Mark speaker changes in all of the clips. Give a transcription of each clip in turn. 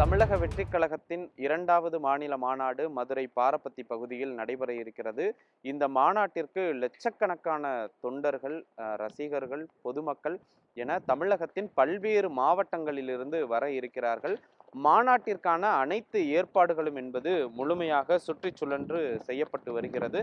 Speaker 1: தமிழக வெற்றிக் கழகத்தின் 2வது மாநில மாநாடு மதுரை பாரப்பத்தி பகுதியில் நடைபெற இருக்கிறது. இந்த மாநாட்டிற்கு லட்சக்கணக்கான தொண்டர்கள், ரசிகர்கள், பொதுமக்கள் என தமிழகத்தின் பல்வேறு மாவட்டங்களிலிருந்து வர இருக்கிறார்கள். மாநாட்டிற்கான அனைத்து ஏற்பாடுகளும் என்பது முழுமையாக சுற்றி சுழன்று செய்யப்பட்டு வருகிறது.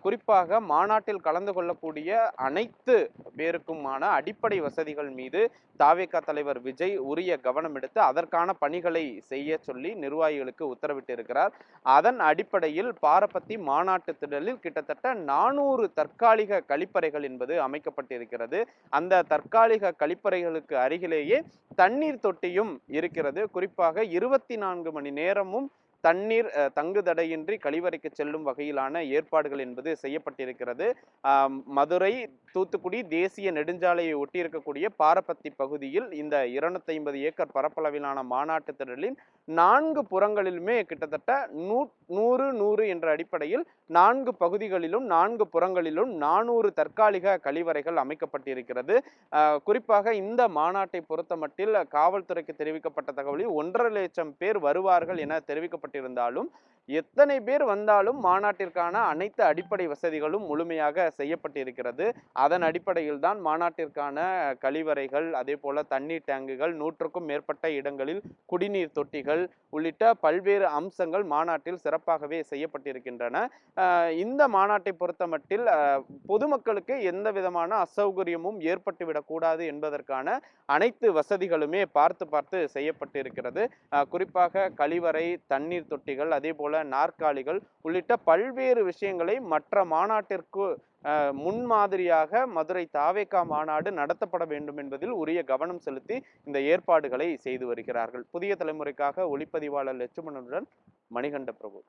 Speaker 1: குறிப்பாக மாநாட்டில் கலந்து கொள்ளக்கூடிய அனைத்து பேருக்குமான அடிப்படை வசதிகள் மீது தாவேகா தலைவர் விஜய் உரிய கவனம் எடுத்து அதற்கான பணிகளை செய்ய சொல்லி நிர்வாகிகளுக்கு உத்தரவிட்டு இருக்கிறார். அதன் அடிப்படையில் பாரப்பத்தி மாநாட்டு திடலில் கிட்டத்தட்ட 400 தற்காலிக கழிப்பறைகள் என்பது அமைக்கப்பட்டிருக்கிறது. அந்த தற்காலிக கழிப்பறைகளுக்கு அருகிலேயே தண்ணீர் தொட்டியும் இருக்கிறது. குறிப்பாக 24 மணி நேரமும் தண்ணீர் தங்குதடையின்றி கழிவறைக்கு செல்லும் வகையிலான ஏற்பாடுகள் என்பது செய்யப்பட்டிருக்கிறது. மதுரை தூத்துக்குடி தேசிய நெடுஞ்சாலையை ஒட்டியிருக்கக்கூடிய பாரப்பத்தி பகுதியில் இந்த 250 ஏக்கர் பரப்பளவிலான மாநாட்டு திடலின் 4 புறங்களிலுமே கிட்டத்தட்ட 100 என்ற அடிப்படையில் 4 பகுதிகளிலும் 4 புறங்களிலும் 400 தற்காலிக கழிவறைகள் அமைக்கப்பட்டிருக்கிறது. குறிப்பாக இந்த மாநாட்டை பொறுத்தமட்டில் காவல்துறைக்கு தெரிவிக்கப்பட்ட தகவலில் 1.5 லட்சம் பேர் வருவார்கள் என தெரிவிக்கப்பட்டிருந்தாலும் எத்தனை பேர் வந்தாலும் மாநாட்டிற்கான அனைத்து அடிப்படை வசதிகளும் முழுமையாக செய்யப்பட்டிருக்கிறது. அதன் அடிப்படையில் தான் மாநாட்டிற்கான கழிவறைகள், அதே போல தண்ணீர் டேங்குகள், 100க்கும் மேற்பட்ட இடங்களில் குடிநீர் தொட்டிகள் உள்ளிட்ட பல்வேறு அம்சங்கள் மாநாட்டில் சிறப்பாகவே செய்யப்பட்டிருக்கின்றன. இந்த மாநாட்டை பொறுத்தமட்டில் பொதுமக்களுக்கு எந்த விதமான அசௌகரியமும் ஏற்பட்டுவிடக் கூடாது என்பதற்கான அனைத்து வசதிகளுமே பார்த்து செய்யப்பட்டிருக்கிறது. குறிப்பாக கழிவறை, தண்ணீர் தொட்டிகள், அதே போல நாற்காலிகள் உள்ளிட்ட பல்வேறு விஷயங்களை மற்ற மாநாட்டிற்கு முன்மாதிரியாக மதுரை தாவேகா மாநாடு நடத்தப்பட வேண்டும் என்பதில் உரிய கவனம் செலுத்தி இந்த ஏற்பாடுகளை செய்து வருகிறார்கள். புதிய தலைமுறைக்காக ஒளிப்பதிவாளர் லட்சுமணனுடன் மணிகண்ட பிரபு.